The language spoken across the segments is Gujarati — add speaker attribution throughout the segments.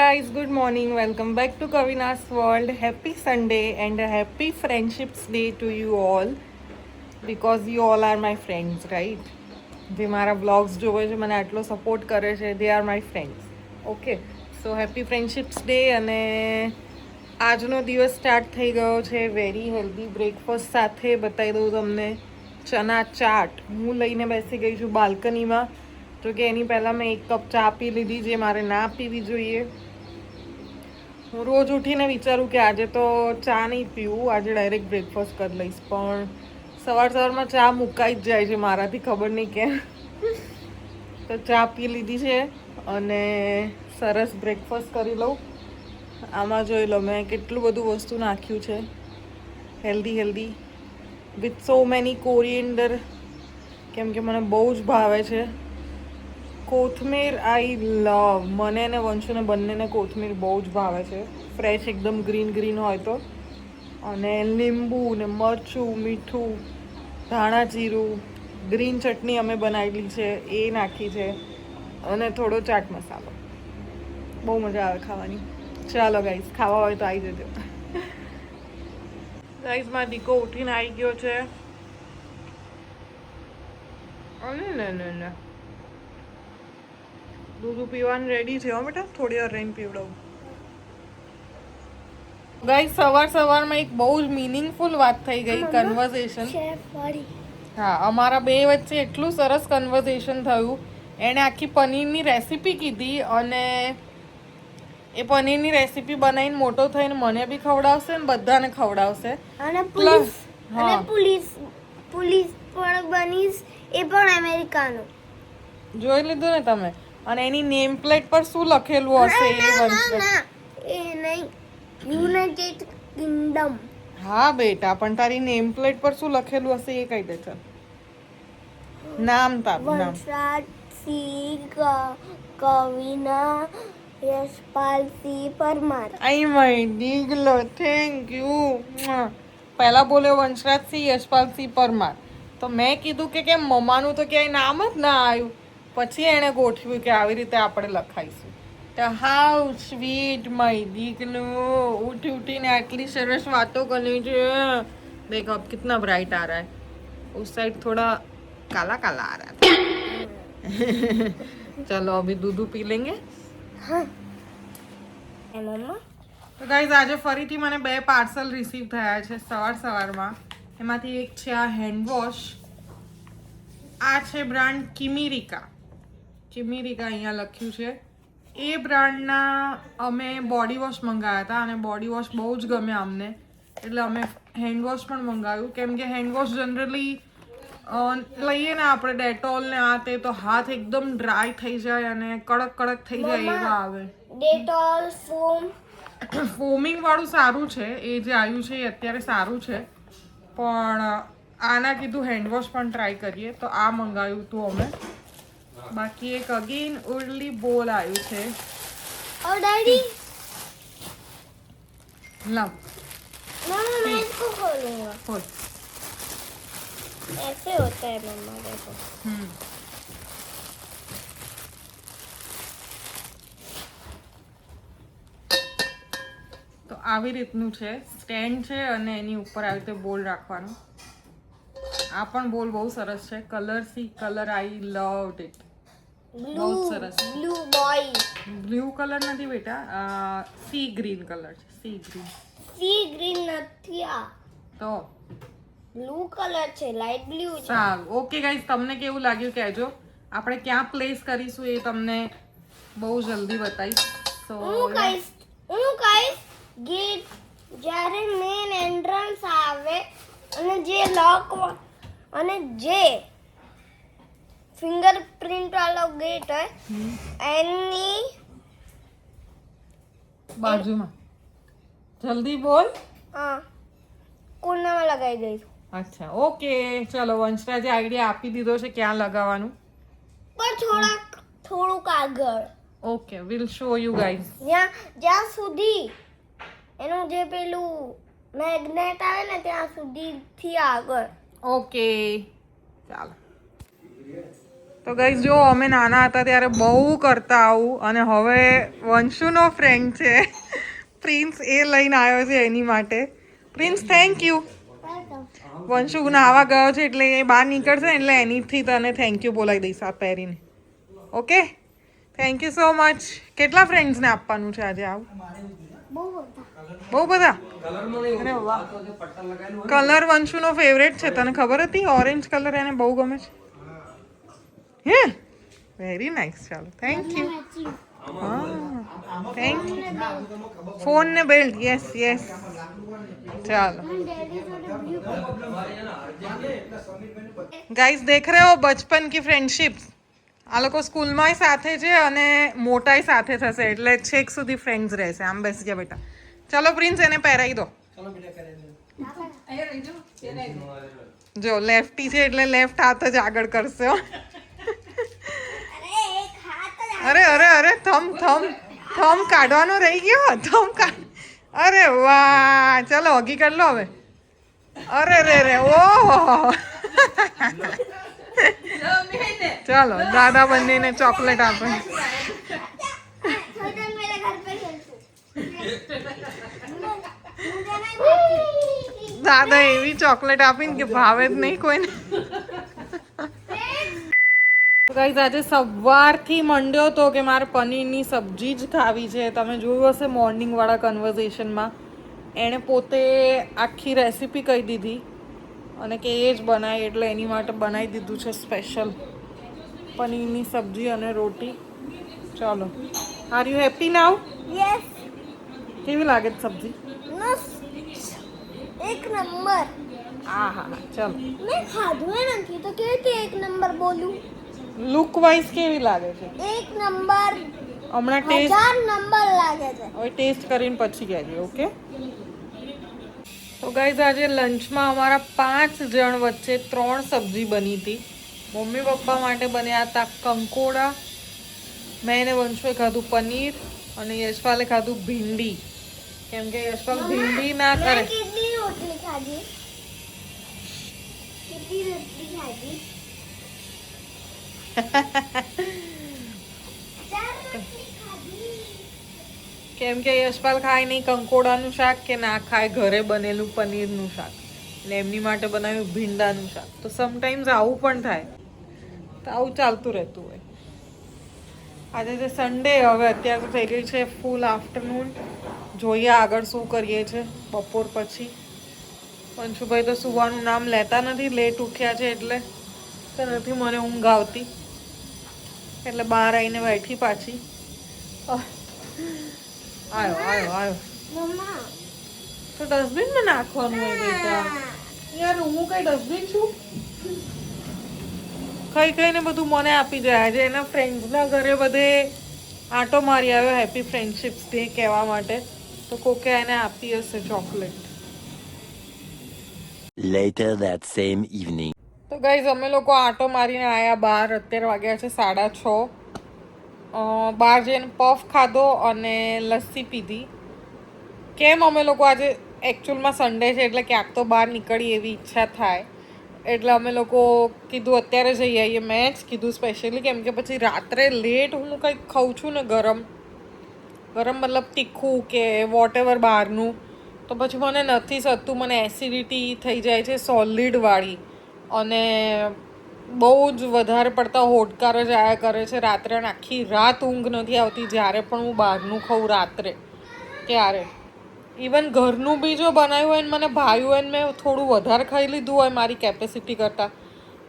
Speaker 1: guys, good morning. Welcome back to Kavina's World. Happy Sunday and a happy Friendships Day to you all because you all are my friends, right? જે મારા બ્લોગ્સ જોવે છે મને આટલો સપોર્ટ કરે છે they are my friends okay so happy friendships day અને આજનો દિવસ સ્ટાર્ટ થઈ ગયો છે વેરી હેલ્ધી બ્રેકફાસ્ટ સાથે બતાવી દઉં તમને ચના ચાટ હું લઈને બેસી ગઈ છું બાલ્કનીમાં જો કે એની પહેલાં મેં એક કપ ચા પી લીધી જે મારે ના પીવી જોઈએ હું રોજ ઉઠીને વિચારું કે આજે તો ચા નહીં પીવું આજે ડાયરેક્ટ બ્રેકફાસ્ટ કરી લઈશ પણ સવારમાં ચા મુકાઈ જ જાય છે મારાથી ખબર નહીં કેમ તો ચા પી લીધી છે અને સરસ બ્રેકફાસ્ટ કરી લઉં આમાં જોઈ લો મેં કેટલું બધું વસ્તુ નાખ્યું છે healthy with so many coriander કેમ કે મને બહુ જ ભાવે છે કોથમીર આઈ લવ મને ને વંશુને બંનેને કોથમીર બહુ જ ભાવે છે ફ્રેશ એકદમ ગ્રીન હોય તો અને લીંબુ ને મરચું મીઠું ધાણા જીરું ગ્રીન ચટણી અમે બનાવેલી છે એ નાખી છે અને થોડો ચાટ મસાલો બહુ મજા આવે ખાવાની ચાલો ગાઈસ ખાવા હોય તો આવી જજો ગાઈસ મારો દીકો ઉઠીને આવી ગયો છે ને દૂધ પીવાનું રેડી છે હો બેટા થોડી વાર રહીને પીવડાવું ગાઈસ સવારમાં એક બહુ જ મીનિંગફુલ વાત થઈ ગઈ કન્વર્સેશન હા અમારા બે વચ્ચે એટલું સરસ કન્વર્સેશન થયું એણે આખી પનીરની રેસીપી કીધી અને એ પનીરની રેસીપી બનાવીને મોટો થઈને મને બી ખવડાવશે ને બધાને ખવડાવશે
Speaker 2: અને પુલિસ પણ બનીશ એ પણ અમેરિકાનો
Speaker 1: જોઈ લીધું ને તમે અને એની નેમ પ્લેટ પર શું લખેલું હશે એ બનશે
Speaker 2: એ નહીં યુનાઇટેડ કિંગડમ
Speaker 1: હા બેટા પણ તારી નેમ પ્લેટ પર શું લખેલું હશે એ કહી દે ચાલ નામ તારું નામ
Speaker 2: વંશરાજસિંહ કવિના યશપાલસિંહ પરમાર
Speaker 1: આઈ માય દીકલો થેન્ક યુ પહેલા બોલ્યો વંશરાજસિંહ યશપાલસિંહ પરમાર તો મેં કીધું કે કેમ મમ્માનું તો ક્યાંય નામ જ ના આવ્યું પછી એણે ગોઠવ્યું કે આવી રીતે આપણે લખાઈશું તો હાઉ સ્વીટ માય દીકલો ઉઠીને આટલી સરસ વાતો કરી છે દેખો अब कितना ब्राइट आ रहा है उस साइड थोड़ा काला आ रहा था चलो अभी दूध पी लेंगे
Speaker 2: મમ્મા
Speaker 1: તો ગાઈઝ આજે ફરીથી મને બે પાર્સલ રિસીવ થયા છે સવારમાં એમાંથી એક છે આ હેન્ડ વોશ આ છે બ્રાન્ડ કિમિરિકા અહીંયા લખ્યું છે એ બ્રાન્ડના અમે બોડી વોશ મંગાવ્યા હતા અને બોડી વોશ બહુ જ ગમે અમને એટલે અમે હેન્ડ વોશ પણ મંગાવ્યું કેમ કે હેન્ડ વોશ જનરલી લઈએ ને આપણે ડેટોલ ને આ તે તો હાથ એકદમ ડ્રાય થઈ જાય અને કડક થઈ જાય એવા આવે
Speaker 2: ડેટોલ
Speaker 1: ફોમિંગ વાળું સારું છે એ જે આવ્યું છે એ અત્યારે સારું છે પણ આના કીધું હેન્ડ વોશ પણ ટ્રાય કરીએ તો આ મંગાવ્યું હતું અમે બાકી એક અગેન ઉર્લી બોલ આવ્યું છે
Speaker 2: और डैडी
Speaker 1: લવ
Speaker 2: मम्मा मैं इसको खोलूंगा
Speaker 1: ખોલ
Speaker 2: ऐसे होता है मम्मा देखो
Speaker 1: તો આવી રીતનું છે સ્ટેન્ડ છે અને એની ઉપર આવી રીતે બોલ રાખવાનું આ પણ બોલ બહુ સરસ છે કલર આઈ લવડ ઇટ બહુ સરસ
Speaker 2: ब्लू बॉय
Speaker 1: બ્લુ કલર નથી બેટા સી ગ્રીન કલર છે
Speaker 2: सी ग्रीन નથી આ
Speaker 1: તો
Speaker 2: બ્લુ કલર છે લાઇટ બ્લુ છે
Speaker 1: સારું ઓકે ગાઈઝ તમને કેવું લાગ્યું કહેજો આપણે ક્યાં પ્લેસ કરીશું એ તમને બહુ જલ્દી બતાવીશ તો
Speaker 2: હું કહીશ ગેટ જ્યારે મેન એન્ટ્રન્સ આવે અને જે લોક અને જે ફિંગરપ્રિન્ટ વાળો ગેટ હોય એની
Speaker 1: બાજુમાં જલ્દી બોલ
Speaker 2: કોનામાં લગાવી દઈશું
Speaker 1: અચ્છા ઓકે ચલો વંશરાજે આઈડિયા આપી દીધો છે ક્યાં લગાવવાનું
Speaker 2: પણ થોડુંક આગળ
Speaker 1: okay will show you guys
Speaker 2: જ્યાં સુધી એનું જે પેલું મેગ્નેટ આવે ને ત્યાં સુધીથી આગળ
Speaker 1: ઓકે ચાલો તો ગાઈસ જો અમે નાના હતા ત્યારે બહુ કરતા આવું, અને હવે વંશુનો ફ્રેન્ડ છે પ્રિન્સ, એ લઈને આવ્યો છે એની માટે. Prince thank you. વંશુ નાવા ગયો છે એટલે એ બહાર નીકળશે એટલે એનીથી તને થેન્ક યુ બોલાવી દઈશ આ પહેરીને. Okay, thank you so much. કેટલા ફ્રેન્ડ્સને આપવાનું છે આજે આવું? બહુ બધા. અરે વાહ, કલર વંશુનો ફેવરેટ છે, તને ખબર હતી? ઓરેન્જ કલર એને બહુ ગમે છે. હે, વેરી નાઇસ. ચાલો, થેન્ક યુ. હા, થેન્ક યુ. ફોન ને બેલ્ટ, યસ યસ. ચાલો ગાઈસ, દેખ રહે હો બચપન કી ફ્રેન્ડશિપ. આ લોકો સ્કૂલમાં સાથે છે અને મોટાઈ સાથે થશે એટલે છેક સુધી ફ્રેન્ડ્સ રહેશે. આમ બેસી જા બેટા. ચલો પ્રિન્સ, એને પહેરાવી દો. જો લેફ્ટી છે એટલે લેફ્ટ હાથ જ આગળ કરશે. અરે અરે અરે, થમ કાઢવાનો રહી ગયો. અરે વાહ, ચલો હગી કરી લો હવે. અરે રે ઓહો. ચાલો દાદા બંનેને ચોકલેટ આપે. દાદા એવી ચોકલેટ આપીને કે ભાવે જ નહીં કોઈને. ગાઈસ, આજે સવારથી મંડ્યો તો કે મારે પનીરની સબ્જી જ ખાવી છે. તમે જોયું હશે મોર્નિંગવાળા કન્વર્ઝેશનમાં, એણે પોતે આખી રેસીપી કહી દીધી અને કે એ જ બનાય, એટલે એની માટે બનાવી દીધું છે સ્પેશિયલ પનીરની સબ્જી અને રોટી. ચાલો, are you happy now?
Speaker 2: Yes.
Speaker 1: કેવી લાગે છે સબ્જી?
Speaker 2: એક નંબર.
Speaker 1: હા હા હા, ચાલો.
Speaker 2: મેં ખાધું નથી તો કેવી રીતે એક નંબર બોલું?
Speaker 1: લુક વાઇઝ કેવી લાગે છે?
Speaker 2: એક નંબર.
Speaker 1: હમણાં ટેસ્ટ,
Speaker 2: 1000 નંબર લાગે છે.
Speaker 1: હવે ટેસ્ટ કરીને પછી કહેજે. ઓકે. તો ગાઈઝ, આજે લંચમાં અમારા 5 જણ વચ્ચે 3 સબ્જી બની હતી. મમ્મી પપ્પા માટે બન્યા હતા કંકોડા, મેં ને વંશુએ ખાધું પનીર, અને યશપાલે ખાધું ભીંડી. કેમ કે યશપાલ ભીંડી ના કરે.
Speaker 2: કેટલી રોટલી ખાધી? કેટલી રોટલી ખાધી? 4 રોટલી ખાધી.
Speaker 1: કેમ કે યશપાલ ખાય નહીં કંકોડાનું શાક કે ના ખાય ઘરે બનેલું પનીરનું શાક, એટલે એમની માટે બનાવ્યું ભીંડાનું શાક. તો સમટાઈમ્સ આવું પણ થાય, તો આવું ચાલતું રહેતું હોય. આજે છે સન્ડે, હવે અત્યારે તો થઈ ગઈ છે ફૂલ આફ્ટરનૂન. જોઈએ આગળ શું કરીએ છે બપોર પછી. પંશુભાઈ તો સુવાનું નામ લેતા નથી, લેટ ઉઠ્યા છે એટલે તો નથી મને ઊંઘ આવતી, એટલે બહાર આવીને બેઠી પાછી. આવ્યો.
Speaker 2: મમ્મા,
Speaker 1: તો ડસ્ટબિનમાં નાખવાનું હોય બેટા. યાર હું કઈ ડસ્ટબિન છું? ખાઈને બધું મને આપી જાય. આજે એના ફ્રેન્ડ્સના ઘરે બધે આંટો મારી આવ્યો હેપી ફ્રેન્ડશિપ્સ ડે કહેવા માટે, તો કોકે એને આપી હશે chocolate.
Speaker 3: Later that same evening.
Speaker 1: તો ગાઈઝ, અમે લોકો આંટો મારીને આવ્યા બહાર. અત્યારે વાગ્યા છે 6:30. બહાર જઈને પફ ખાધો અને લસ્સી પીધી. કેમ અમે લોકો આજે એકચ્યુઅલમાં સન્ડે છે એટલે ક્યાંક તો બહાર નીકળી એવી ઈચ્છા થાય, એટલે અમે લોકો કીધું અત્યારે જઈ આવીએ. મેં જ કીધું સ્પેશિયલી, કેમ કે પછી રાત્રે લેટ હું કંઈક ખાઉં છું ને ગરમ મતલબ તીખું કે વોટ એવર બહારનું, તો પછી મને નથી સદતું. મને એસિડિટી થઈ જાય છે સોલિડવાળી, અને બહુ જ વધારે પડતા હોડકાર જ આયા કરે છે રાત્રે, અને આખી રાત ઊંઘ નથી આવતી જ્યારે પણ હું બહારનું ખાઉં રાત્રે ત્યારે. ઇવન ઘરનું બી જો બનાવ્યું હોય ને મને ભાવ્યું હોય ને મેં થોડું વધારે ખાઈ લીધું હોય મારી કેપેસિટી કરતાં,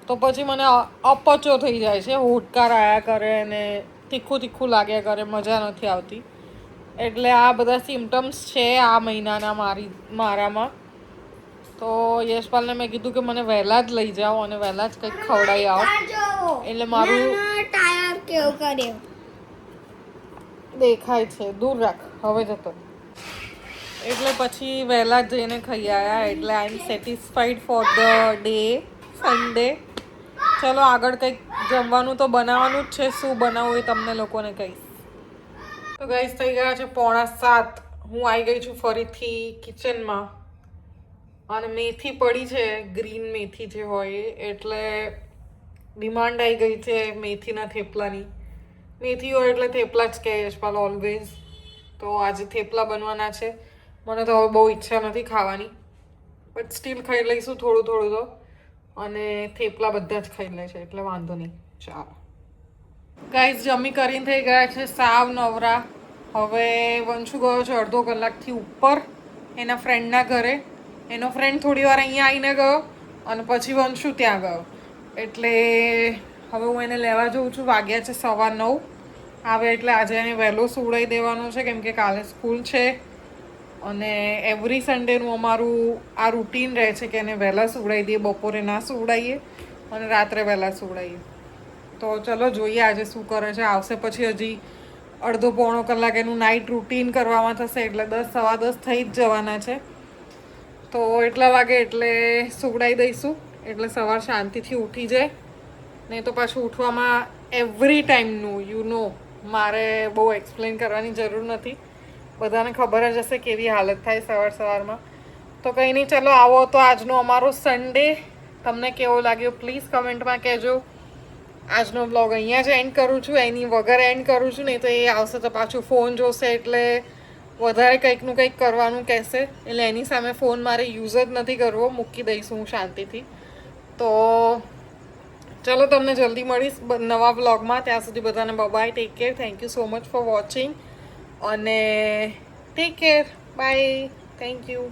Speaker 1: તો પછી મને અપચો થઈ જાય છે, હોડકાર આવ્યા કરે ને તીખું લાગ્યા કરે, મજા નથી આવતી. એટલે આ બધા સિમ્ટમ્સ છે આ મહિનાના મારામાં. તો યશપાલને મેં કીધું કે મને વહેલા જ લઈ જાઓ અને વહેલા જ કંઈક ખવડાવી આવો, એટલે મારું
Speaker 2: ટાયર કેવું કર્યો
Speaker 1: દેખાય છે. દૂર રાખ, હવે જતો. એટલે પછી વહેલા જ જઈને ખાઈ આવ્યા, એટલે I am satisfied for the day Sunday. ચલો આગળ કંઈક જમવાનું તો બનાવવાનું જ છે, શું બનાવવું એ તમને લોકોને કહીશ. તો ગાઈસ, થઈ ગયા છે 6:45. હું આવી ગઈ છું ફરીથી કિચનમાં, અને મેથી પડી છે, ગ્રીન મેથી જે હોય, એટલે ડિમાન્ડ આવી ગઈ છે મેથીના થેપલાની. મેથી હોય એટલે થેપલા જ કહે યશપાલ ઓલવેઝ. તો આજે થેપલા બનવાના છે. મને તો હવે બહુ ઈચ્છા નથી ખાવાની, બટ સ્ટીલ ખાઈ લઈશું થોડું થોડું તો. અને થેપલા બધા જ ખાઈ લે છે એટલે વાંધો નહીં. ચાલો ગાઈઝ, જમી કરીને થઈ ગયા છે સાવ નવરા. હવે વંશુ ગયો છે અડધો કલાકથી ઉપર એના ફ્રેન્ડના ઘરે. એનો ફ્રેન્ડ થોડી વાર અહીંયા આવીને ગયો અને પછી વંશુ ત્યાં ગયો. એટલે હવે હું એને લેવા જઉં છું. વાગ્યા છે 9:15. આવે એટલે આજે એને વહેલો સુવડાવી દેવાનો છે કેમ કે કાલે સ્કૂલ છે. અને એવરી સન્ડેનું અમારું આ રૂટીન રહે છે કે એને વહેલા સુવડાવી દઈએ, બપોરે ના સુવડાવીએ અને રાત્રે વહેલા સુવડાવીએ. તો ચલો જોઈએ આજે શું કરે છે. આવશે પછી હજી અડધો પોણો કલાક એનું નાઇટ રૂટીન કરવામાં થશે એટલે 10 સવા 10 થઈ જ જવાના છે. તો એટલા વાગે એટલે સુવડાવી દઈશું એટલે સવાર શાંતિથી ઉઠી જાય. નહીં તો પાછું ઉઠવામાં એવરી ટાઈમનું મારે બહુ એક્સપ્લેન કરવાની જરૂર નથી, બધાને ખબર જ હશે કેવી હાલત થાય સવાર સવારમાં. તો કંઈ નહીં, ચલો આવો તો આજનો અમારો સન્ડે તમને કેવો લાગ્યો પ્લીઝ કમેન્ટમાં કહેજો. આજનો બ્લોગ અહીંયા જ એન્ડ કરું છું, એની વગર એન્ડ કરું છું. નહીં તો એ આવશે તો પાછું ફોન જોશે એટલે વધારે કંઈકનું કંઈક કરવાનું કહેશે. એટલે એની સામે ફોન મારે યુઝ જ નથી કરવો, મૂકી દઈશું હું શાંતિથી. તો ચલો તમને જલ્દી મળીશ નવા બ્લોગમાં. ત્યાં સુધી બધાને bye, take care, thank you so much for watching અને take care, bye, thank you.